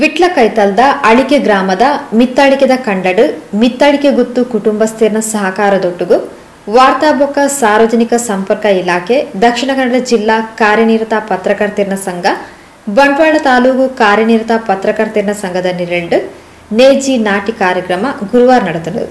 ವಿಟ್ಲ ಕೈತಲ್ದ ಅಳಿಕೆ ಗ್ರಾಮದ ಮಿತ್ತಾಳಿಕೆದ ಕಂಡಡು ಮಿತ್ತಾಳಿಕೆ ಗುತ್ತು ಕುಟುಂಬಸ್ಥರ ಸಹಕಾರದೊಟ್ಟಿಗೂ ವಾರ್ತಾಬೊಕ್ಕ ಸಾರ್ವಜನಿಕ ಸಂಪರ್ಕ ಇಲಾಖೆ ದಕ್ಷಿಣ ಕನ್ನಡ ಜಿಲ್ಲಾ ಕಾರ್ಯನಿರತ ಪತ್ರಕರ್ತರ ಸಂಘ ಬಂಟ್ವಾಳ ತಾಲೂಕು ಕಾರ್ಯನಿರತ ಪತ್ರಕರ್ತರ ಸಂಘದ ನಿರಳು ನೇಜಿ ನಾಟಿ ಕಾರ್ಯಕ್ರಮ ಗುರುವಾರ ನಡೆದದು.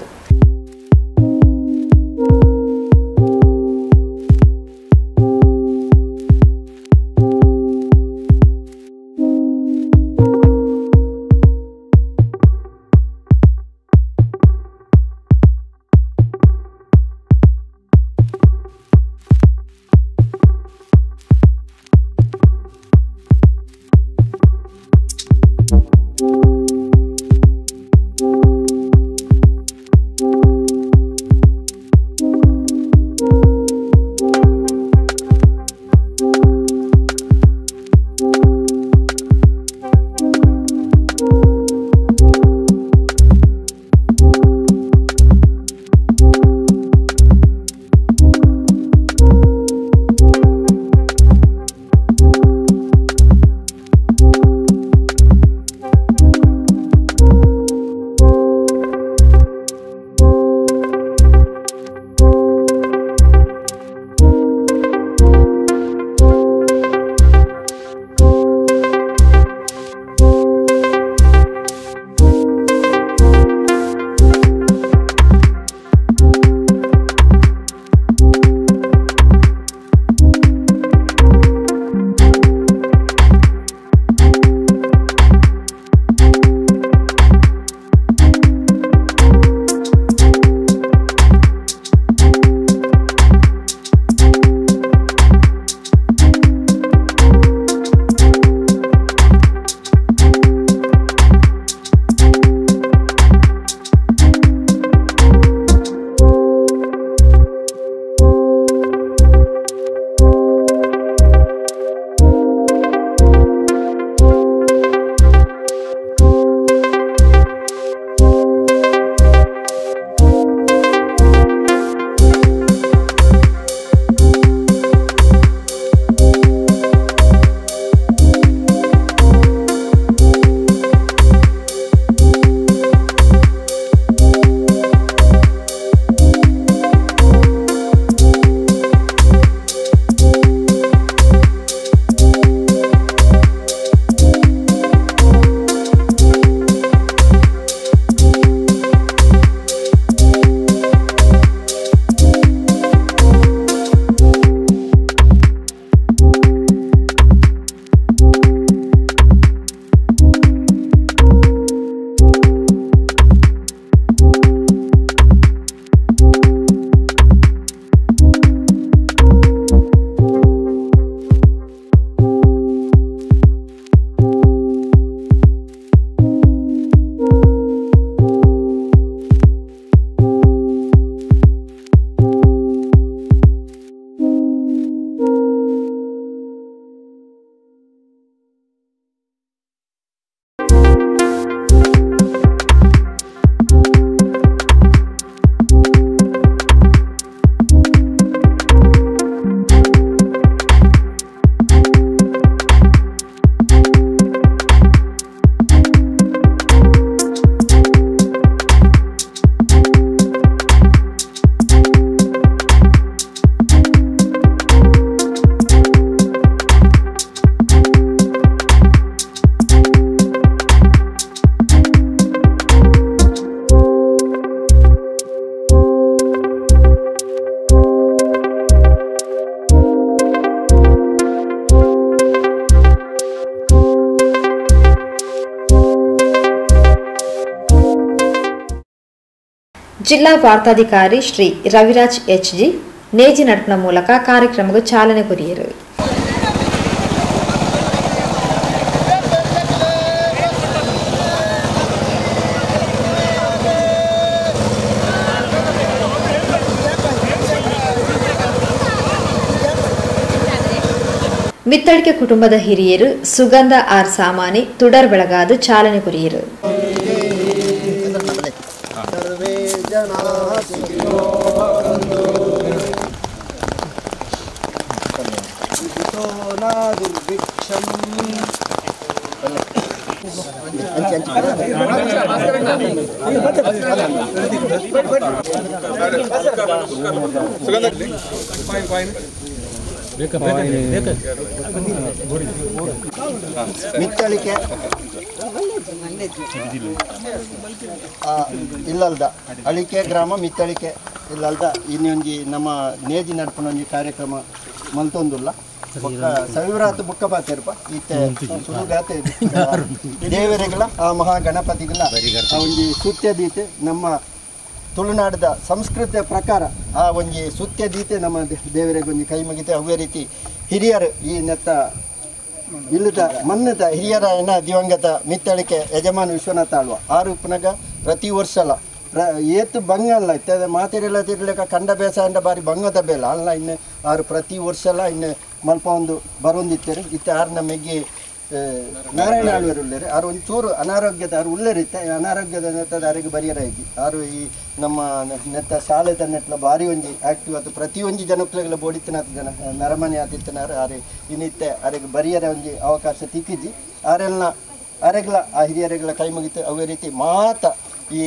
ಜಿಲ್ಲಾ ವಾರ್ತಾಧಿಕಾರಿ ಶ್ರೀ ರವಿರಾಜ್ ಎಚ್.ಜಿ. ನೇಜಿ ನಡಪನ ಮೂಲಕ ಕಾರ್ಯಕ್ರಮಕ್ಕೆ ಚಾಲನೆ ಕೊರಿಯರು. ಮಿತ್ತಳಿಕೆ ಕುಟುಂಬದ ಹಿರಿಯರು ಸುಗಂಧ ಆರ್ ಸಾಮಾನಿ ತುಡರ್ ಬೆಳಗಾದು ಚಾಲನೆ ಕೊರಿಯರು. ಮಿತ್ತಳಿಕೆ ಇಲ್ಲಲ್ದ ಅಳಿಕೆ ಗ್ರಾಮ ಮಿತ್ತಳಿಕೆ ಇಲ್ಲಲ್ದ ಇನ್ನೊಂಜಿ ನಮ್ಮ ನೇಜಿ ನಡ್ಪಣ ಒಂಜಿ ಕಾರ್ಯಕ್ರಮ ಮಲ್ತೊಂದುಲ್ಲ ಸಾವಿರಾತು ಬುಕ್ಕ ಪಾತಿರ್ಪ ಈತೆ ಸುಡುಗಾತೆ ದೇವರಿಗಳ ಆ ಮಹಾಗಣಪತಿಗಳ ಒಂಜಿ ಸುತ್ಯದೀತೆ ನಮ್ಮ ತುಳುನಾಡದ ಸಂಸ್ಕೃತಿಯ ಪ್ರಕಾರ ಆ ಒಂಜಿ ಸುತ್ಯದೀತೆ ನಮ್ಮ ದೇವರಿಗೆ ಒಂಜಿ ಕೈ ಮುಗಿತೆ ಅವೇ ರೀತಿ ಹಿರಿಯರು ಈ ನೆತ್ತ ಇಲ್ಲದ ಮನ್ನದ ಹಿರಿಯರ ಏನ ದಿವಂಗತ ಮಿತ್ತಳಿಕೆ ಯಜಮಾನ ವಿಶ್ವನಾಥ ಆಳ್ವ ಆರು ಪುನಗ ಪ್ರತಿ ವರ್ಷಲ ಏತು ಬಂಗಲ್ಲ ಇತ್ತ ಮಾತಿರೆಲ್ಲ ತಿರ್ಲಿಕ್ಕೆ ಕಂಡ ಬೇಸಾಯ ಬಾರಿ ಬಂಗದ ಬೇಲ ಅಲ್ಲ ಇನ್ನು ಆರು ಪ್ರತಿ ವರ್ಷಲ ಇನ್ನು ಮಲ್ಪ ಒಂದು ಬರೊಂದಿತ್ತೇರಿ ಇತ್ತೆ ಆರು ಮೆಗ್ಗಿ ನಾರಾಯಣ ಆಳ್ವರು ಉಳ್ಳೇರಿ ಆರು ಒಂಚೂರು ಅನಾರೋಗ್ಯದ ಆರು ಉಳ್ಳೇರಿತ್ತೆ ಅನಾರೋಗ್ಯದ ನೆತ್ತದ ಅರಿಗೆ ಬರಿಯರಾಗಿ ಆರು ಈ ನಮ್ಮ ನೆತ್ತ ಶಾಲೆದ ನೆಟ್ಲ ಭಾರಿ ಒಂಜಿ ಆಕ್ಟಿವ್ ಆಯ್ತು ಪ್ರತಿ ಒಂಜಿ ಜನಕ್ಲೆಗಳ ಬೋಡಿತನ ಜನ ನರಮನೆ ಆದಿತ್ತನಾರು ಆರೆ ಇನ್ನಿತ್ತೆ ಅರಿಗೆ ಬರಿಯರ ಒಂಜಿ ಅವಕಾಶ ತಿಕ್ಕಿಜಿ ಆರೆಲ್ಲ ಅರೆಗ್ಲ ಆ ಹಿರಿಯರೆಗಳ ಕೈ ಮುಗಿತು ಅವೇ ರೀತಿ ಮಾತ ಈ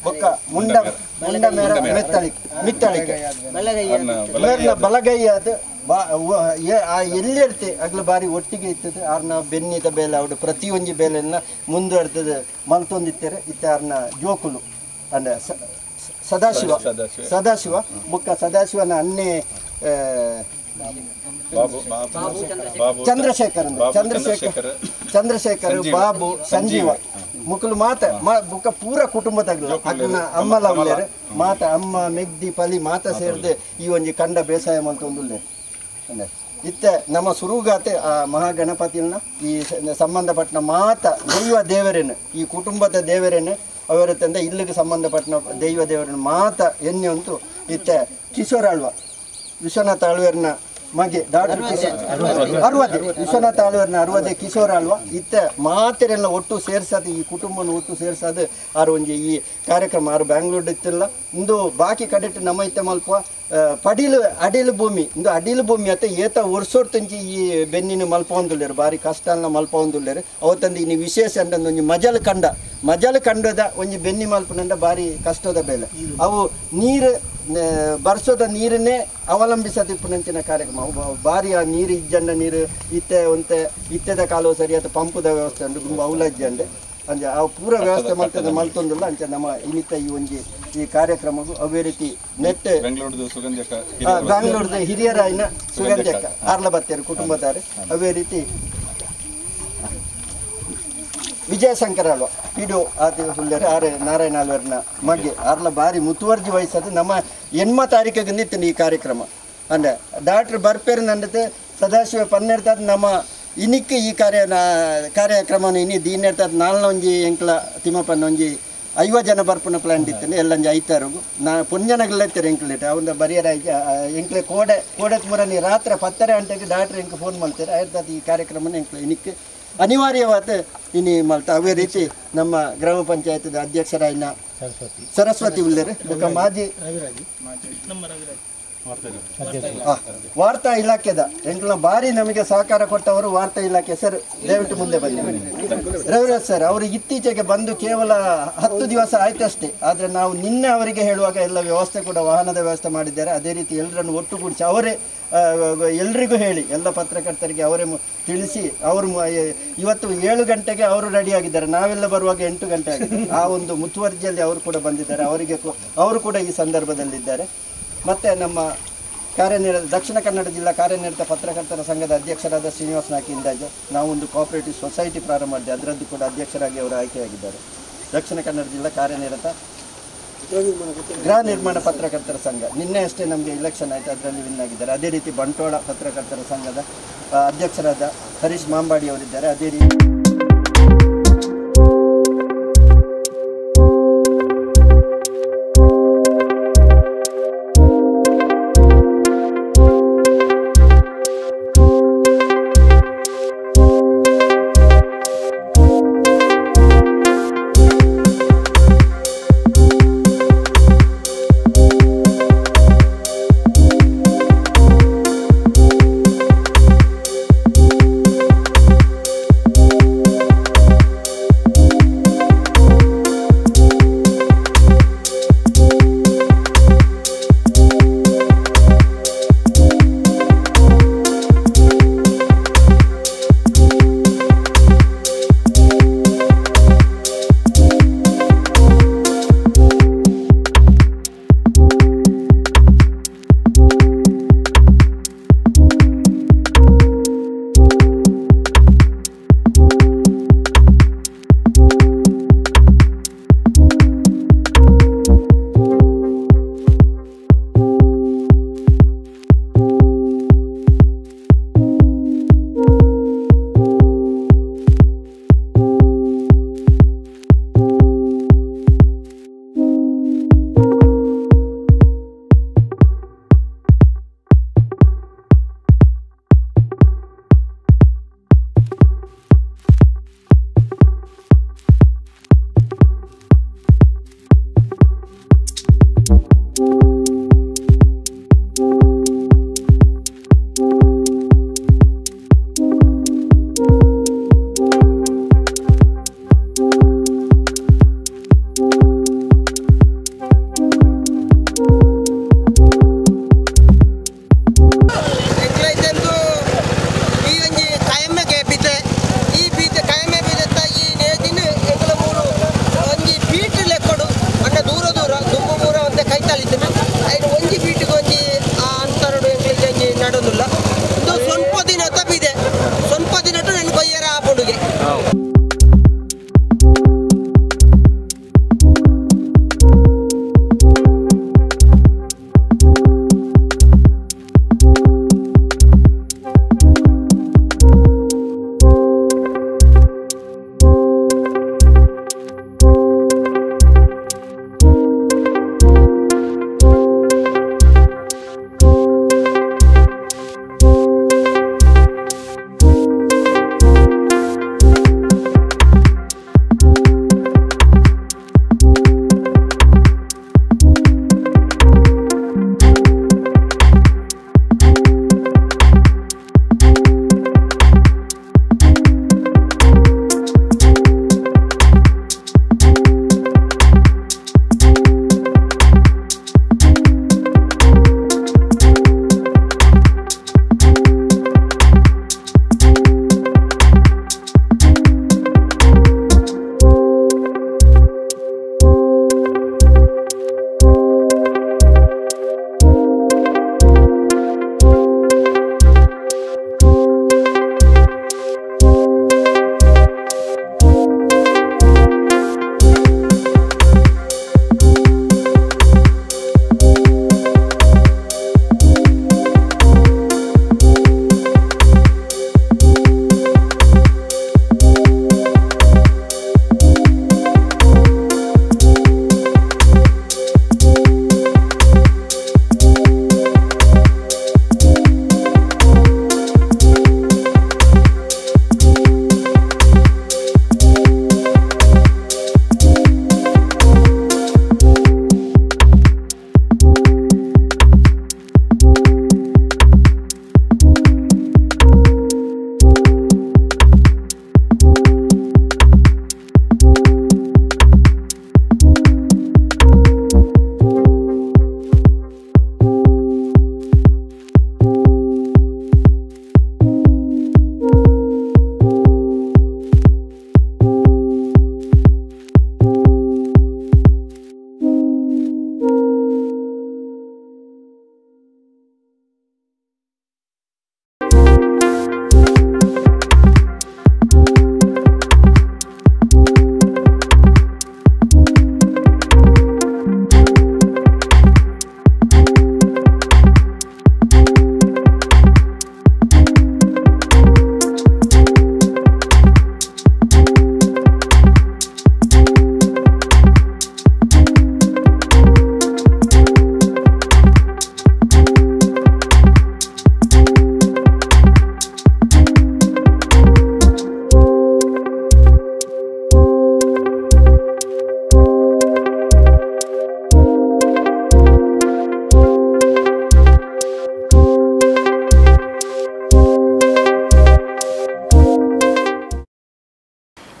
ಬೊಕ್ಕ ಮುಂಡ ಮೇರ ಮಿತ್ತಳಿಕೆ ಬಲಗೈ ಅದು ಎಲ್ಲಿ ಇರ್ತೆ ಅಗ್ಲ ಬಾರಿ ಒಟ್ಟಿಗೆ ಇರ್ತದೆ ಆರ್ನ ಬೆನ್ನಿದ ಬೇಲೆ ಅವಡು ಪ್ರತಿಯೊಂದು ಬೇಲೆಲ್ಲ ಮುಂದುವರೆದ ಮಲ್ತೊಂದಿತ್ತಾರೆ ಇತ್ತ ಆರ್ನ ಜೋಕುಲು ಅಂದ ಸದಾಶಿವ ಬುಕ್ಕ ಸದಾಶಿವನ ಅನ್ನೇ ಚಂದ್ರಶೇಖರ್ ಬಾಬು ಸಂಜೀವ ಮುಕ್ಕಲು ಮಾತ ಬುಕ್ಕ ಪೂರ ಕುಟುಂಬದಾಗಲು ಅಗ್ನ ಅಮ್ಮಲ ಉಳ್ಳೇರೆ ಮಾತ ಅಮ್ಮ ಮೆಗ್ದಿ ಪಲಿ ಮಾತ ಸೇರಿದೆ ಈ ಒಂಜಿ ಕಂಡ ಬೇಸಾಯ ಮಲ್ತೊಂದುಲ್ಲೇರು ಇತ್ತೆ ನಮ್ಮ ಸುರುಗಾತೆ ಆ ಮಹಾಗಣಪತಿನ ಈ ಸಂಬಂಧಪಟ್ಟ ಮಾತ ದೈವ ದೇವರೇನು ಈ ಕುಟುಂಬದ ದೇವರೇನು ಅವರ ತಂದೆ ಇಲ್ಲಿಗೆ ಸಂಬಂಧಪಟ್ಟ ದೈವ ದೇವರನ್ನು ಮಾತ ಎಣ್ಣೆ ಅಂತೂ ಇತ್ತೆ ಕಿಶೋರ್ ಆಳ್ವ ವಿಶ್ವನಾಥ ಆಳ್ವೇರ್ನ ಮಗೆ ಡಾಕ್ಟರ್ ಅರುವದೆ ವಿಶ್ವನಾಥ ಆಳ್ವೇರ್ನ ಅರುವದೆ ಕಿಶೋರ್ ಆಳ್ವ ಇತ್ತೆ ಮಾತೆರೆಲ್ಲ ಒಟ್ಟು ಸೇರ್ಸದು ಈ ಕುಟುಂಬನ ಒಟ್ಟು ಸೇರ್ಸದು ಆರು ಒಂಜಿ ಈ ಕಾರ್ಯಕ್ರಮ ಆರು ಬ್ಯಾಂಗ್ಳೂರ್ ಇತ್ತಿಲ್ಲ ಇಂದು ಬಾಕಿ ಕಡೆಟ್ ನಮ್ಮ ಇತ್ತೆ ಮಲ್ಪ ಪಡಿಲು ಅಡಿಲು ಭೂಮಿ ಇಂದು ಅಡಿಲು ಭೂಮಿ ಅತ್ತ ಏತ ವರ್ಷೋರ್ ತಂಜಿ ಈ ಬೆನ್ನಿನ ಮಲ್ಪ ಹೊಂದುಳ್ಳೇರು ಭಾರಿ ಕಷ್ಟನ ಮಲ್ಪ ಹೊಂದುಳ್ಳೇರು ಅವತ್ತಂದು ಇನ್ನು ವಿಶೇಷ ಅಂದಂದು ಒಂಜಿ ಮಜಲು ಕಂಡದ ಒಂಜಿ ಬೆನ್ನಿ ಮಲ್ಪನಂದ ಭಾರಿ ಕಷ್ಟದ ಬೆಲೆ ಅವು ನೀರು ಬರ್ಸೋದ ನೀರನ್ನೇ ಅವಲಂಬಿಸದಿಪ್ಪುನಂಚಿನ ಕಾರ್ಯಕ್ರಮ ಭಾರಿ ಆ ನೀರು ಇಜ್ಜಂಡ ನೀರು ಇತ್ತೆದ ಕಾಲುವ ಸರಿಯಾದ ಪಂಪುದ ವ್ಯವಸ್ಥೆ ಅಂದು ತುಂಬ ಅವಲಜ್ಜೆ ಅಂದೆ ಅಂಜ ಆ ಪೂರ ವ್ಯವಸ್ಥೆ ಮಲ್ತೊಂದಿಲ್ಲ ಅಂಚ ನಮ್ಮ ಇನ್ನಿತ್ತ ಈ ಒಂಜಿ ಈ ಕಾರ್ಯಕ್ರಮಗೂ ಅವೇ ರೀತಿ ನೆಟ್ ಬ್ಯಾಂಗ್ಳೂರ್ದ ಹಿರಿಯರ ಇನ್ನ ಸುಗಂಧಕ್ಕ ಆರ್ಲ ಬತ್ತೇರು ಕುಟುಂಬದಾರೆ ಅವೇ ರೀತಿ ವಿಜಯಶಂಕರ ಅಲ್ವ ಪಿಡು ಆತ ಹುಲ್ಲೇರು ಆರೆ ನಾರಾಯಣ ಆಳ್ವರ್ನ ಮಗೆ ಆರ್ಲ ಬಾರಿ ಮುತುವರ್ಜಿ ವಹಿಸೋದು ನಮ್ಮ 8ನೇ ತಾರೀಕಿಗೆ ನಿಂತು ಈ ಕಾರ್ಯಕ್ರಮ ಅಂದ್ರೆ ಡಾಕ್ಟರ್ ಬರ್ಪೇರು ನಂದತೆ ಸದಾಶಿವ ಪನ್ನೆಡ್ತಾದ ನಮ್ಮ ಇನ್ನಿಕ್ಕೆ ಈ ಕಾರ್ಯಕ್ರಮವನ್ನು ಇನ್ನಿ ದೀನೆಡ್ತಾದ ನಾಲ್ನ ಒಂಜಿ ಎಂಕ್ಲ ತಿಮ್ಮಪ್ಪನ ಒಂಜಿ 50 ಜನ ಬರ್ಪುನ ಪ್ಲಾಂಟ್ ಇತ್ತಂದು ಎಲ್ಲಂಜಿ ಐತಾರೋಗು ನಾ ಪುಣ್ಯನಗಲೆತ್ತಾರೆ ಎಂಕ್ಲೇಟ್ ಅವನ್ನ ಬರಿಯರ ಎಂಕ್ಲೆ ಕೋಡೆ ಮುರನಿ ರಾತ್ರಿ 10 ಗಂಟೆಗೆ ಡಾಕ್ಟರ್ ಎಂಕ್ ಫೋನ್ ಮಾಡ್ತಾರೆ ಆಯ್ತಾದ ಈ ಕಾರ್ಯಕ್ರಮನ ಎಂಕ್ಲೆ ಇನ್ನಿಕ್ಕೆ ಅನಿವಾರ್ಯವಾದ ಇನ್ನು ಮಲ್ತ ಅವೇ ರೀತಿ ನಮ್ಮ ಗ್ರಾಮ ಪಂಚಾಯತ್ ಅಧ್ಯಕ್ಷರಾಯಿನ ಸರಸ್ವತಿ ಉಳ್ಳೇರು ಮಾಜಿ ವಾರ್ತಾ ಇಲಾಖೆದ ಎಂಕ್ಲ ಬಾರಿ ನಮಗೆ ಸಹಕಾರ ಕೊಟ್ಟವರು ವಾರ್ತಾ ಇಲಾಖೆ ಸರ್ ದಯವಿಟ್ಟು ಮುಂದೆ ಬನ್ನಿ ರವಿರಾಜ್ ಸರ್ ಅವರು ಇತ್ತೀಚೆಗೆ ಬಂದು ಕೇವಲ 10 ದಿವಸ ಆಯ್ತಷ್ಟೇ ಆದರೆ ನಾವು ನಿನ್ನೆ ಅವರಿಗೆ ಹೇಳುವಾಗ ಎಲ್ಲ ವ್ಯವಸ್ಥೆ ಕೂಡ ವಾಹನದ ವ್ಯವಸ್ಥೆ ಮಾಡಿದ್ದಾರೆ ಅದೇ ರೀತಿ ಎಲ್ಲರನ್ನು ಒಟ್ಟುಗೂಡಿಸಿ ಅವರೇ ಎಲ್ರಿಗೂ ಹೇಳಿ ಎಲ್ಲ ಪತ್ರಕರ್ತರಿಗೆ ಅವರೇ ತಿಳಿಸಿ ಅವರು ಇವತ್ತು 7 ಗಂಟೆಗೆ ಅವರು ರೆಡಿಯಾಗಿದ್ದಾರೆ ನಾವೆಲ್ಲ ಬರುವಾಗ 8 ಗಂಟೆ ಆಗಿದೆ ಆ ಒಂದು ಮುತುವರ್ಜಿಯಲ್ಲಿ ಅವರು ಕೂಡ ಬಂದಿದ್ದಾರೆ ಅವರು ಕೂಡ ಈ ಸಂದರ್ಭದಲ್ಲಿದ್ದಾರೆ ಮತ್ತು ನಮ್ಮ ದಕ್ಷಿಣ ಕನ್ನಡ ಜಿಲ್ಲಾ ಕಾರ್ಯನಿರತ ಪತ್ರಕರ್ತರ ಸಂಘದ ಅಧ್ಯಕ್ಷರಾದ ಶ್ರೀನಿವಾಸ ನಾಯ್ಕ ಇಂದಾಜು ನಾವೊಂದು ಕೋಆಪರೇಟಿವ್ ಸೊಸೈಟಿ ಪ್ರಾರಂಭ ಮಾಡಿದೆ ಅದರದ್ದು ಕೂಡ ಅಧ್ಯಕ್ಷರಾಗಿ ಅವರು ಆಯ್ಕೆಯಾಗಿದ್ದಾರೆ ದಕ್ಷಿಣ ಕನ್ನಡ ಜಿಲ್ಲಾ ಕಾರ್ಯನಿರತ ಗೃಹ ನಿರ್ಮಾಣ ಪತ್ರಕರ್ತರ ಸಂಘ ನಿನ್ನೆ ಅಷ್ಟೇ ನಮಗೆ ಇಲೆಕ್ಷನ್ ಆಯಿತು ಅದರಲ್ಲಿ ವಿನ್ ಆಗಿದ್ದಾರೆ ಅದೇ ರೀತಿ ಬಂಟ್ವಾಳ ಪತ್ರಕರ್ತರ ಸಂಘದ ಅಧ್ಯಕ್ಷರಾದ ಹರೀಶ್ ಮಾಂಬಾಡಿ ಅವರಿದ್ದಾರೆ ಅದೇ ರೀತಿ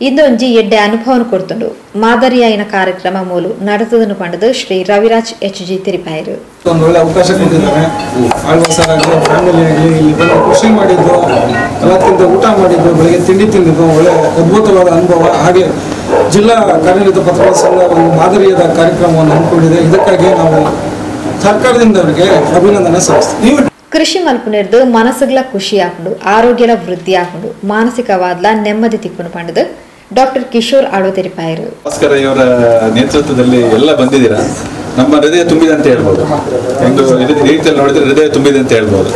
ಇಂದೊಂಜಿ ಎಡ್ಡೆ ಅನುಭವನ ಕೊಡ್ತುಂಡು ಮಾದರಿ ಆಯ್ನ ಕಾರ್ಯಕ್ರಮ ಮೂಲು ನಡೆತದನ್ನು ಪಂಡದು ಶ್ರೀ ರವಿರಾಜ್ HG ತಿರಿಪಾಯರು. ಒಂದು ಒಳ್ಳೆ ಅವಕಾಶ ಕೊಟ್ಟಿದ್ದಾರೆ. ಆಳ್ವಾಸರ್ ಆಗಲಿ ಫ್ಯಾಮಿಲಿ ಆಗಲಿ ಇಲ್ಲಿ ಬಂದು ಖುಷಿ ಮಾಡಿದ್ದು, ಅವತ್ತಿಂದ ಊಟ ಮಾಡಿದ್ದು, ಬೆಳಗ್ಗೆ ತಿಂಡಿ ತಿಂದಿದ್ದು ಒಳ್ಳೆ ಅದ್ಭುತವಾದ ಅನುಭವ. ಹಾಗೆ ಜಿಲ್ಲಾ ಕಾರ್ಯನಿರತ ಪತ್ರಕರ್ತರ ಸಂಘ ಒಂದು ಮಾದರಿಯಾದ ಕಾರ್ಯಕ್ರಮವನ್ನು ಹಮ್ಮಿಕೊಂಡಿದೆ. ಇದಕ್ಕಾಗಿ ನಾವು ಸರ್ಕಾರದಿಂದ ಅವರಿಗೆ ಅಭಿನಂದನೆ ಸಲ್ಲಿಸ್ತೀವಿ. ಕೃಷಿ ಮಲ್ಪುನೆರ್ದು ಮನಸ್ಸುಗಳ ಖುಷಿ ಹಾಕೊಂಡು ಆರೋಗ್ಯದ ವೃದ್ಧಿ ಹಾಕೊಂಡು ಮಾನಸಿಕವಾದ ನೆಮ್ಮದಿ ತಿಕ್ಕೊಂಡು ಪಂಡದು ಡಾಕ್ಟರ್ ಕಿಶೋರ್ ಆಳೋ ತೆರಿಪಾಯರು. ಭಾಸ್ಕರ ಇವರ ನೇತೃತ್ವದಲ್ಲಿ ಎಲ್ಲ ಬಂದಿದ್ದೀರಾ. ನಮ್ಮ ಹೃದಯ ತುಂಬಿದೆ ಅಂತ ಹೇಳ್ಬೋದು. ಒಂದು ರೀತಿಯಲ್ಲಿ ನೋಡಿದ್ರೆ ಹೃದಯ ತುಂಬಿದೆ ಅಂತ ಹೇಳ್ಬೋದು.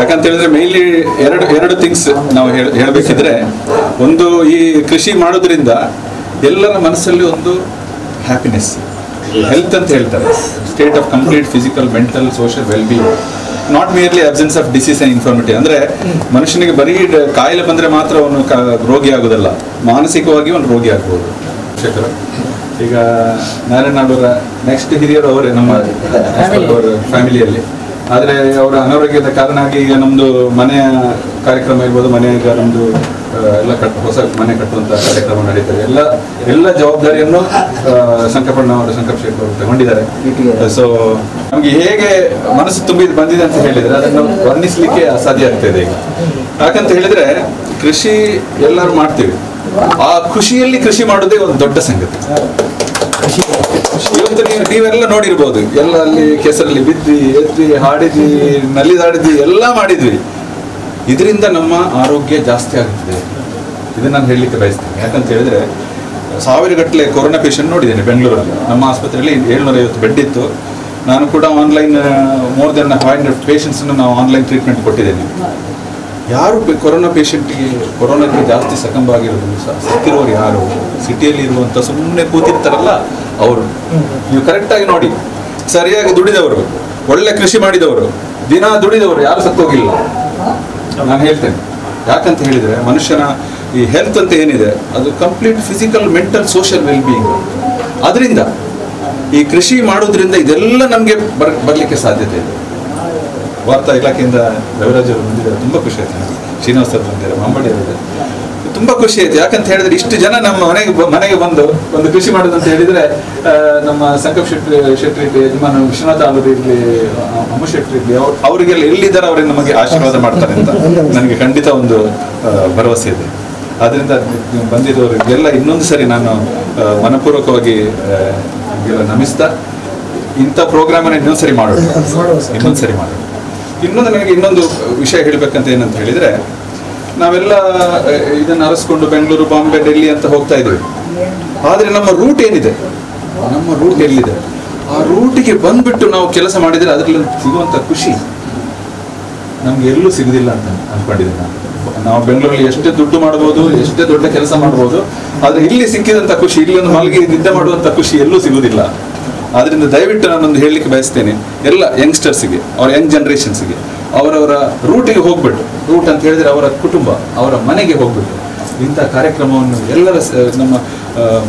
ಯಾಕಂತ ಹೇಳಿದ್ರೆ ಮೇನ್ಲಿ ಎರಡು ಥಿಂಗ್ಸ್ ನಾವು ಹೇಳಬೇಕಿದ್ರೆ, ಒಂದು ಈ ಕೃಷಿ ಮಾಡೋದ್ರಿಂದ ಎಲ್ಲರ ಮನಸ್ಸಲ್ಲಿ ಒಂದು ಹ್ಯಾಪಿನೆಸ್, ಹೆಲ್ತ್ ಅಂತ ಹೇಳ್ತಾರೆ, state of complete physical, mental, social wellbeing, not merely absence of disease and infirmity. ಅಂದರೆ ಮನುಷ್ಯನಿಗೆ ಬರೀ ಕಾಯಿಲೆ ಬಂದರೆ ಮಾತ್ರ ಅವನು ರೋಗಿ ಆಗೋದಲ್ಲ, ಮಾನಸಿಕವಾಗಿ ಅವನು ರೋಗಿ ಆಗ್ಬೋದು. ಈಗ ನಾರಾಯಣವರ ನೆಕ್ಸ್ಟ್ ಹಿರಿಯರು ಅವರೇ ನಮ್ಮ ಅವರ ಫ್ಯಾಮಿಲಿಯಲ್ಲಿ. ಆದರೆ ಅವರ ಅನಾರೋಗ್ಯದ ಕಾರಣ ಆಗಿ ಈಗ ನಮ್ಮದು ಮನೆಯ ಕಾರ್ಯಕ್ರಮ ಇರ್ಬೋದು, ಮನೆಯಾಗ ನಮ್ಮದು ಎಲ್ಲ ಹೊಸ ಮನೆ ಕಟ್ಟುವಂಥ ಕಾರ್ಯಕ್ರಮ ನಡೀತದೆ. ಎಲ್ಲ ಜವಾಬ್ದಾರಿಯನ್ನು ಸಂಕಲ್ಪ ಶೇಖರ್ ಅವರು ತಗೊಂಡಿದ್ದಾರೆ. ಸೊ ನಮಗೆ ಹೇಗೆ ಮನಸ್ಸು ತುಂಬಿ ಬಂದಿದೆ ಅಂತ ಹೇಳಿದರೆ ಅದನ್ನು ವರ್ಣಿಸಲಿಕ್ಕೆ ಅಸಾಧ್ಯ ಆಗ್ತಾಯಿದೆ ಈಗ. ಯಾಕಂತ ಹೇಳಿದರೆ ಕೃಷಿ ಎಲ್ಲರೂ ಮಾಡ್ತೀವಿ, ಆ ಖುಷಿಯಲ್ಲಿ ಕೃಷಿ ಮಾಡೋದೇ ಒಂದು ದೊಡ್ಡ ಸಂಗತಿ. ಇವತ್ತು ನೀವೆಲ್ಲ ನೋಡಿರ್ಬೋದು, ಎಲ್ಲ ಅಲ್ಲಿ ಕೆಸರಲ್ಲಿ ಬಿದ್ವಿ, ಎದ್ವಿ, ಹಾಡಿದ್ವಿ, ನಲಿದಾಡಿದ್ವಿ, ಎಲ್ಲ ಮಾಡಿದ್ವಿ. ಇದರಿಂದ ನಮ್ಮ ಆರೋಗ್ಯ ಜಾಸ್ತಿ ಆಗುತ್ತದೆ. ಇದನ್ನು ನಾನು ಹೇಳಲಿಕ್ಕೆ ಬಯಸ್ತೇನೆ. ಯಾಕಂತ ಹೇಳಿದ್ರೆ 1000 ಗಟ್ಟಲೆ ಕೊರೋನಾ ಪೇಷಂಟ್ ನೋಡಿದ್ದೇನೆ ಬೆಂಗಳೂರಲ್ಲಿ. ನಮ್ಮ ಆಸ್ಪತ್ರೆಯಲ್ಲಿ 750 ಬೆಡ್ ಇತ್ತು. ನಾನು ಕೂಡ ಆನ್ಲೈನ್ ಮೋರ್ ದೆನ್ 500 ಪೇಷಂಟ್ಸನ್ನು ನಾವು ಆನ್ಲೈನ್ ಟ್ರೀಟ್ಮೆಂಟ್ ಕೊಟ್ಟಿದ್ದೇನೆ. ಯಾರು ಕೊರೋನಾ ಪೇಷಂಟಿಗೆ ಕೊರೋನಾಕ್ಕೆ ಜಾಸ್ತಿ ಸಕಂಬಾಗಿರೋದು ಸತ್ತಿರೋರು ಯಾರು? ಸಿಟಿಯಲ್ಲಿ ಇರುವಂಥ ಸುಮ್ಮನೆ ಕೂತಿರ್ತಾರಲ್ಲ ಅವರು. ನೀವು ಕರೆಕ್ಟಾಗಿ ನೋಡಿ, ಸರಿಯಾಗಿ ದುಡಿದವರು, ಒಳ್ಳೆ ಕೃಷಿ ಮಾಡಿದವರು, ದಿನ ದುಡಿದವರು ಯಾರು ಸತ್ತೋಗಿಲ್ಲ. ನಾನು ಹೇಳ್ತೇನೆ. ಯಾಕಂತ ಹೇಳಿದರೆ ಮನುಷ್ಯನ ಈ ಹೆಲ್ತ್ ಅಂತ ಏನಿದೆ ಅದು complete physical, mental, social wellbeing. ಅದರಿಂದ ಈ ಕೃಷಿ ಮಾಡೋದ್ರಿಂದ ಇದೆಲ್ಲ ನಮಗೆ ಬರಲಿಕ್ಕೆ ಸಾಧ್ಯತೆ ಇದೆ. ವಾರ್ತಾ ಇಲಾಖೆಯಿಂದ ರವಿರಾಜ್ ಅವರು ಬಂದಿದ್ದಾರೆ, ತುಂಬ ಖುಷಿ ಆಯ್ತು. ಶ್ರೀನಿವಾಸ್ ಅವರು ಬಂದಿದ್ದಾರೆ, ಮಾಂಬಡಿ ಅವರಿದ್ದಾರೆ, ತುಂಬ ಖುಷಿ ಆಯ್ತು. ಯಾಕಂತ ಹೇಳಿದ್ರೆ ಇಷ್ಟು ಜನ ನಮ್ಮ ಮನೆಗೆ ಬಂದು ಒಂದು ಕೃಷಿ ಮಾಡೋದು ಅಂತ ಹೇಳಿದರೆ, ನಮ್ಮ ಸಂಕಪ್ ಶೆಟ್ಟಿ ಯಜಮಾನ ವಿಶ್ವನಾಥ ಅವರು ಇರಲಿ, ಅಮ್ಮ ಶೆಟ್ಟಿ ಇರಲಿ, ಅವರಿಗೆಲ್ಲ ಎಲ್ಲಿದ್ದಾರೆ ಅವರಿಗೆ ನಮಗೆ ಆಶೀರ್ವಾದ ಮಾಡ್ತಾರೆ ಅಂತ ನನಗೆ ಖಂಡಿತ ಒಂದು ಭರವಸೆ ಇದೆ. ಆದ್ದರಿಂದ ಬಂದಿದ್ದವರಿಗೆಲ್ಲ ಇನ್ನೊಂದು ಸರಿ ನಾನು ಮನಪೂರ್ವಕವಾಗಿ ನಮಿಸ್ತಾ, ಇಂಥ ಪ್ರೋಗ್ರಾಮನ್ನು ಇನ್ನೊಂದು ಸರಿ ಮಾಡೋಣ. ನನಗೆ ಇನ್ನೊಂದು ವಿಷಯ ಹೇಳಬೇಕಂತ ಏನಂತ ಹೇಳಿದರೆ, ನಾವೆಲ್ಲ ಇದನ್ನು ಅರಸ್ಕೊಂಡು ಬೆಂಗಳೂರು, ಬಾಂಬೆ, ಡೆಲ್ಲಿ ಅಂತ ಹೋಗ್ತಾ ಇದ್ದೀವಿ. ಆದರೆ ನಮ್ಮ ರೂಟ್ ಏನಿದೆ, ನಮ್ಮ ರೂಟ್ ಎಲ್ಲಿದೆ, ಆ ರೂಟಿಗೆ ಬಂದ್ಬಿಟ್ಟು ನಾವು ಕೆಲಸ ಮಾಡಿದರೆ ಅದರಲ್ಲಿ ಸಿಗುವಂಥ ಖುಷಿ ನಮ್ಗೆ ಎಲ್ಲೂ ಸಿಗುದಿಲ್ಲ ಅಂತ ಅಂದ್ಕೊಂಡಿದ್ದೀನಿ ನಾನು. ನಾವು ಬೆಂಗಳೂರಲ್ಲಿ ಎಷ್ಟೇ ದುಡ್ಡು ಮಾಡ್ಬೋದು, ಎಷ್ಟೇ ದೊಡ್ಡ ಕೆಲಸ ಮಾಡ್ಬೋದು, ಆದರೆ ಇಲ್ಲಿ ಸಿಕ್ಕಿದಂಥ ಖುಷಿ, ಇಲ್ಲಿ ಒಂದು ಮಲಗಿ ನಿದ್ದೆ ಮಾಡುವಂಥ ಖುಷಿ ಎಲ್ಲೂ ಸಿಗುವುದಿಲ್ಲ. ಆದ್ದರಿಂದ ದಯವಿಟ್ಟು ನಾನೊಂದು ಹೇಳಲಿಕ್ಕೆ ಬಯಸ್ತೇನೆ ಎಲ್ಲ ಯಂಗ್ಸ್ಟರ್ಸಿಗೆ, ಅವರ ಯಂಗ್ ಜನ್ರೇಷನ್ಸ್ಗೆ, ಅವರವರ ರೂಟಿಗೆ ಹೋಗ್ಬಿಟ್ಟು, ರೂಟ್ ಅಂತ ಹೇಳಿದರೆ ಅವರ ಕುಟುಂಬ, ಅವರ ಮನೆಗೆ ಹೋಗ್ಬಿಟ್ಟು ಇಂಥ ಕಾರ್ಯಕ್ರಮವನ್ನು ಎಲ್ಲರ ನಮ್ಮ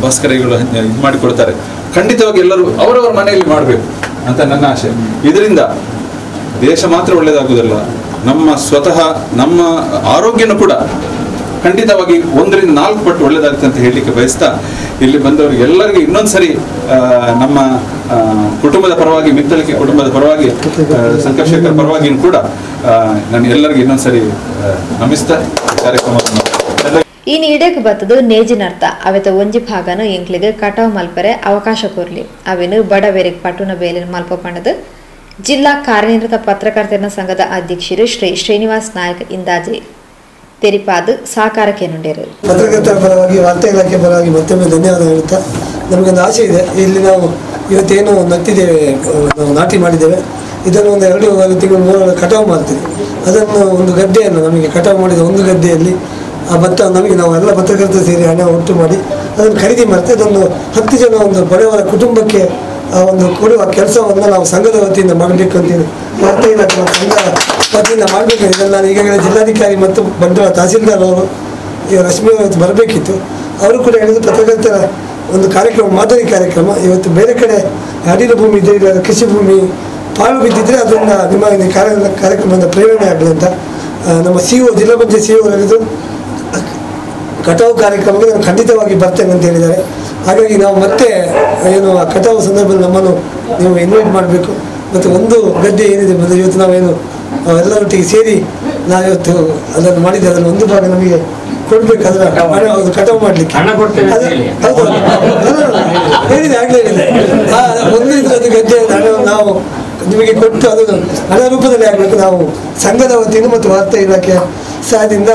ಭಾಸ್ಕರಗಳು ಇದು ಮಾಡಿಕೊಡ್ತಾರೆ. ಖಂಡಿತವಾಗಿ ಎಲ್ಲರೂ ಅವರವರ ಮನೆಯಲ್ಲಿ ಮಾಡಬೇಕು ಅಂತ ನನ್ನ ಆಶೆ. ಇದರಿಂದ ದೇಶ ಮಾತ್ರ ಒಳ್ಳೆಯದಾಗುವುದಲ್ಲ, ನಮ್ಮ ಸ್ವತಃ ನಮ್ಮ ಆರೋಗ್ಯನೂ ಕೂಡ ಖಂಡಿತವಾಗಿ 1 ರಿಂದ 4 ಪಟ್ಟು ಒಳ್ಳೆಯದಾಗುತ್ತೆ ಅಂತ ಹೇಳಲಿಕ್ಕೆ ಬಯಸ್ತಾ, ಇಲ್ಲಿ ಬಂದವರಿಗೆ ಎಲ್ಲರಿಗೂ ಇನ್ನೊಂದು ಸರಿ ನಮ್ಮ ಕುಟುಂಬದ ಪರವಾಗಿ, ಮಿತ್ತಳಿಕೆ ಕುಟುಂಬದ ಪರವಾಗಿ, ಸಂಕಪ್ ಶೇಖರ್ ಪರವಾಗಿಯೂ ಕೂಡ ನಾನು ಎಲ್ಲರಿಗೂ ಇನ್ನೊಂದು ಸರಿ ನಮಿಸ್ತಾ ಕಾರ್ಯಕ್ರಮವನ್ನು ಈ ನೀಡಕ್ಕೆ ಬತ್ತದು ನೇಜಿನರ್ಥ ಅವೆತ ಒಂಜಿ ಭಾಗನು ಎಂಕ್ಲಿಗೆ ಕಟಾವ್ ಮಲ್ಪರೆ ಅವಕಾಶ ಕೊರ್ಲಿ ಅವೇನು ಬಡವೇರಿಗೆ ಪಟ್ಟುನ ಬೇಲಿನ ಮಲ್ಪ ಪಣದು ಜಿಲ್ಲಾ ಕಾರ್ಯನಿರತ ಪತ್ರಕರ್ತರ ಸಂಘದ ಅಧ್ಯಕ್ಷರು ಶ್ರೀ ಶ್ರೀನಿವಾಸ್ ನಾಯಕ್ ಇಂದಾಜೆ ತೆರಿಪಾದು ಸಹಕಾರಕ್ಕೆ ನುಡಿದರು. ಪತ್ರಕರ್ತರ ಪರವಾಗಿ, ವಾರ್ತಾ ಇಲಾಖೆ ಪರವಾಗಿ ಮತ್ತೊಮ್ಮೆ ಧನ್ಯವಾದ ಹೇಳುತ್ತಾ, ನಮಗೊಂದು ಆಸೆ ಇದೆ. ಇಲ್ಲಿ ನಾವು ಇವತ್ತೇನು ನಟ್ಟಿದ್ದೇವೆ, ನಾವು ನಾಟಿ ಮಾಡಿದ್ದೇವೆ, ಇದನ್ನು ಒಂದು 2 ತಿಂಗಳು 3 ಕಟಾವು ಮಾಡ್ತೀವಿ. ಅದನ್ನು ಒಂದು ಗದ್ದೆಯನ್ನು ನಮಗೆ ಕಟಾವು ಮಾಡಿದ ಒಂದು ಗದ್ದೆಯಲ್ಲಿ ಆ ಭತ್ತ ನಮಗೆ ನಾವು ಎಲ್ಲ ಪತ್ರಕರ್ತರು ಸೇರಿ ಹಣ ಒಟ್ಟು ಮಾಡಿ ಅದನ್ನು ಖರೀದಿ ಮಾಡ್ತೇವೆ. ಅದನ್ನು 10 ಜನ ಒಂದು ಬಡವರ ಕುಟುಂಬಕ್ಕೆ ಒಂದು ಕೊಡುವ ಕೆಲಸವನ್ನು ನಾವು ಸಂಘದ ವತಿಯಿಂದ ಮಾಡಬೇಕು ಅಂತೇಳಿ ವಾರ್ತಾ ಇಲಾಖೆ ಸಂಘ ವತಿಯಿಂದ ಮಾಡಬೇಕು. ಇದನ್ನು ನಾನು ಈಗಾಗಲೇ ಜಿಲ್ಲಾಧಿಕಾರಿ ಮತ್ತು ಬಂಡವಾಳ ತಹಸೀಲ್ದಾರ್ ಅವರು ರಶ್ಮಿ ಅವರು ಬರಬೇಕಿತ್ತು. ಅವರು ಕೂಡ ಹೇಳಿದ್ರು ಪತ್ರಕರ್ತರ ಒಂದು ಕಾರ್ಯಕ್ರಮ, ಮಾದರಿ ಕಾರ್ಯಕ್ರಮ. ಇವತ್ತು ಬೇರೆ ಕಡೆ ಅಡಿಲು ಭೂಮಿ ಇದೆ, ಇಲ್ಲ ಕೃಷಿ ಭೂಮಿ ಪಾಳು ಬಿದ್ದಿದ್ರೆ ಅದರಿಂದ ನಿಮ್ಮ ಕಾರ್ಯಕ್ರಮದ ಪ್ರೇರಣೆ ಆಗಲಿ ಅಂತ ನಮ್ಮ ಜಿಲ್ಲಾ ಪಂಚಾಯತ್ CEO ಹೇಳಿದ್ರು. ಕಟಾವು ಕಾರ್ಯಕ್ರಮಕ್ಕೆ ನಾನು ಖಂಡಿತವಾಗಿ ಬರ್ತೇನೆ ಅಂತ ಹೇಳಿದ್ದಾರೆ. ಹಾಗಾಗಿ ನಾವು ಮತ್ತೆ ಏನು ಆ ಕಟಾವು ಸಂದರ್ಭದಲ್ಲಿ ನಮ್ಮನ್ನು ನೀವು ಇನ್ವೈಟ್ ಮಾಡಬೇಕು. ಮತ್ತು ಒಂದು ಗದ್ದೆ ಏನಿದೆ ಮತ್ತು ಇವತ್ತು ನಾವೇನು ಎಲ್ಲರೊಟ್ಟಿಗೆ ಸೇರಿ ನಾವಿವತ್ತು ಅದನ್ನು ಮಾಡಿದ್ದೆ, ಅದನ್ನು ಒಂದು ಭಾಗ ನಮಗೆ ಕೊಡಬೇಕಾದ್ರೆ ಅದು ಕಟಾವು ಮಾಡಲಿಕ್ಕೆ ಹೇಳಿದೆ ಆಗಲೇ ಹೇಳಿದೆ. ಒಂದು ಇದರದ್ದು ಗದ್ದೆ ಹಣವನ್ನು ನಾವು ನಿಮಗೆ ಕೊಟ್ಟು ಅದು ಹಣ ರೂಪದಲ್ಲಿ ಆಗಬೇಕು. ನಾವು ಸಂಘದ ವತಿಯಿಂದ ಮತ್ತು ವಾರ್ತಾ ಇಲಾಖೆಯ ಸಹಾಯದಿಂದ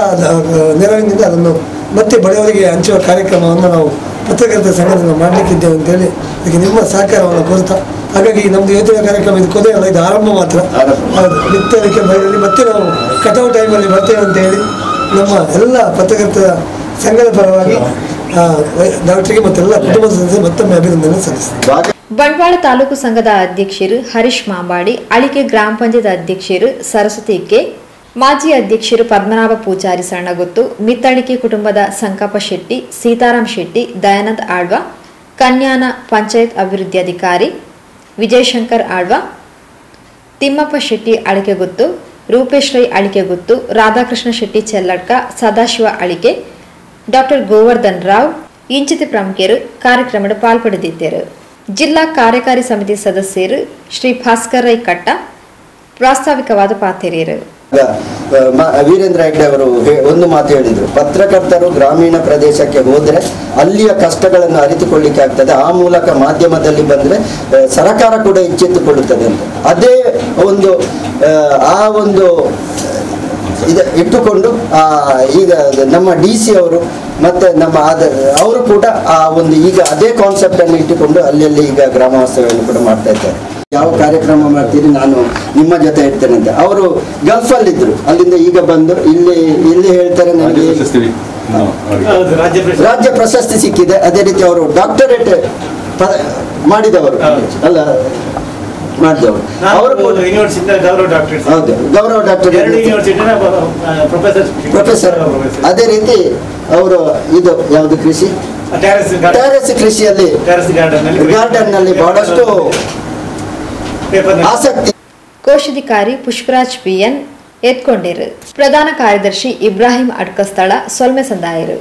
ನೆರವಿನಿಂದ ಅದನ್ನು ಮತ್ತೆ ಬಡವರಿಗೆ ಹಂಚುವ ಕಾರ್ಯಕ್ರಮವನ್ನು ನಾವು ಪತ್ರಕರ್ತರ ಸಂಘದಿಂದ ಮಾಡಲಿಕ್ಕಿದ್ದೇವೆ ಅಂತೇಳಿ ಇದಕ್ಕೆ ನಿಮ್ಮ ಸಹಕಾರವನ್ನು ಕೋರ್ತಾ, ಹಾಗಾಗಿ ನಮ್ಮದು ಯೋಜನೆ ಕಾರ್ಯಕ್ರಮ ಇದು ಕೊನೆ ಅಲ್ಲ, ಇದು ಆರಂಭ ಮಾತ್ರ. ಬಿತ್ತಲಿಕ್ಕೆ ಬಯಲಿ ಮತ್ತೆ ನಾವು ಕಟಾವು ಟೈಮಲ್ಲಿ ಬರ್ತೇವೆ ಅಂತ ಹೇಳಿ ನಮ್ಮ ಎಲ್ಲ ಪತ್ರಕರ್ತರ ಸಂಘದ ಪರವಾಗಿ ಡಾಕ್ಟರ್ಗೆ ಮತ್ತೆಲ್ಲ ಕುಟುಂಬದ ಸದಸ್ಯರು ಮತ್ತೊಮ್ಮೆ ಅಭಿನಂದನೆ ಸಲ್ಲಿಸ್ತಾರೆ. ಬಂಟ್ವಾಳ ತಾಲೂಕು ಸಂಘದ ಅಧ್ಯಕ್ಷರು ಹರೀಶ್ ಮಾಂಬಾಡಿ, ಅಳಿಕೆ ಗ್ರಾಮ ಪಂಚಾಯತ್ ಅಧ್ಯಕ್ಷರು ಸರಸ್ವತಿ ಕೆ, ಮಾಜಿ ಅಧ್ಯಕ್ಷರು ಪದ್ಮನಾಭ ಪೂಜಾರಿ ಸಣ್ಣಗುತ್ತು, ಮಿತ್ತಳಿಕೆ ಕುಟುಂಬದ ಸಂಕಪ್ಪ ಶೆಟ್ಟಿ, ಸೀತಾರಾಮ್ ಶೆಟ್ಟಿ, ದಯಾನಂದ್ ಆಳ್ವ, ಕನ್ಯಾನ ಪಂಚಾಯತ್ ಅಭಿವೃದ್ಧಿ ಅಧಿಕಾರಿ ವಿಜಯಶಂಕರ್ ಆಳ್ವ, ತಿಮ್ಮಪ್ಪ ಶೆಟ್ಟಿ ಅಳಿಕೆಗುತ್ತು, ರೂಪೇಶ್ ರೈ ಅಳಿಕೆಗುತ್ತು, ರಾಧಾಕೃಷ್ಣ ಶೆಟ್ಟಿ ಚೆಲ್ಲಡ್ಕ, ಸದಾಶಿವ ಅಳಿಕೆ, ಡಾಕ್ಟರ್ ಗೋವರ್ಧನ್ ರಾವ್ ಇಂಚಿತ ಪ್ರಮುಖರು ಕಾರ್ಯಕ್ರಮದ ಪಾಲ್ಪಡೆದಿದ್ದರು. ಜಿಲ್ಲಾ ಕಾರ್ಯಕಾರಿ ಸಮಿತಿ ಸದಸ್ಯರು ಶ್ರೀ ಭಾಸ್ಕರ್ ರೈ ಕಟ್ಟ ಪ್ರಾಸ್ತಾವಿಕವಾದ ಪಾತೆರಿಯರು. ವೀರೇಂದ್ರ ಹೆಗ್ಡೆ ಅವರು ಒಂದು ಮಾತು ಹೇಳಿದರು, ಪತ್ರಕರ್ತರು ಗ್ರಾಮೀಣ ಪ್ರದೇಶಕ್ಕೆ ಹೋದರೆ ಅಲ್ಲಿಯ ಕಷ್ಟಗಳನ್ನು ಅರಿತುಕೊಳ್ಳಿಕ್ಕೆ ಆಗ್ತದೆ, ಆ ಮೂಲಕ ಮಾಧ್ಯಮದಲ್ಲಿ ಬಂದರೆ ಸರಕಾರ ಕೂಡ ಎಚ್ಚೆತ್ತುಕೊಳ್ಳುತ್ತದೆ ಅಂತ. ಅದೇ ಒಂದು ಆ ಒಂದು ಇಟ್ಟುಕೊಂಡು ಈಗ ನಮ್ಮ DC ಅವರು ಮತ್ತೆ ನಮ್ಮ ಅವರು ಕೂಡ ಆ ಒಂದು ಈಗ ಅದೇ ಕಾನ್ಸೆಪ್ಟ್ ಅನ್ನು ಇಟ್ಟುಕೊಂಡು ಅಲ್ಲಲ್ಲಿ ಈಗ ಗ್ರಾಮ ವಾಸ್ತವ್ಯವನ್ನು ಕೂಡ ಮಾಡ್ತಾ ಇದ್ದಾರೆ. ಯಾವ ಕಾರ್ಯಕ್ರಮ ಮಾಡ್ತೀರಿ, ನಾನು ನಿಮ್ಮ ಜೊತೆ ಇರ್ತೇನೆ ಅಂತ. ಅವರು ಗಲ್ಫ್ ಅಲ್ಲಿ ಇದ್ರು, ಅಲ್ಲಿಂದ ಈಗ ಬಂದು ಇಲ್ಲಿ ಹೇಳ್ತಾರೆ ನನಗೆ ರಾಜ್ಯ ಪ್ರಶಸ್ತಿ ಸಿಕ್ಕಿದೆ. ಅದೇ ರೀತಿ ಅವರು ಡಾಕ್ಟರೇಟ್ ಮಾಡಿದವರು ಅಲ್ಲ ಮಾಡಿದವರು, ಅವರು ಹೌದು ಗೌರವ ಡಾಕ್ಟರೇಟ್ ಪ್ರೊಫೆಸರ್. ಅದೇ ರೀತಿ ಅವರು ಇದು ಯಾವುದು ಕೃಷಿ ಟ್ಯಾರೆಸ್ ಕೃಷಿಯಲ್ಲಿ ಗಾರ್ಡನ್ ನಲ್ಲಿ ಬಹಳಷ್ಟು ಆಸಕ್ತಿ. ಕೋಶಾಧಿಕಾರಿ ಪುಷ್ಪರಾಜ್ PN ಎತ್ಕೊಂಡಿರು, ಪ್ರಧಾನ ಕಾರ್ಯದರ್ಶಿ ಇಬ್ರಾಹಿಂ ಅಡ್ಕಸ್ಥಳ ಸೊಲ್ಮೆ ಸಂದಾಯರು.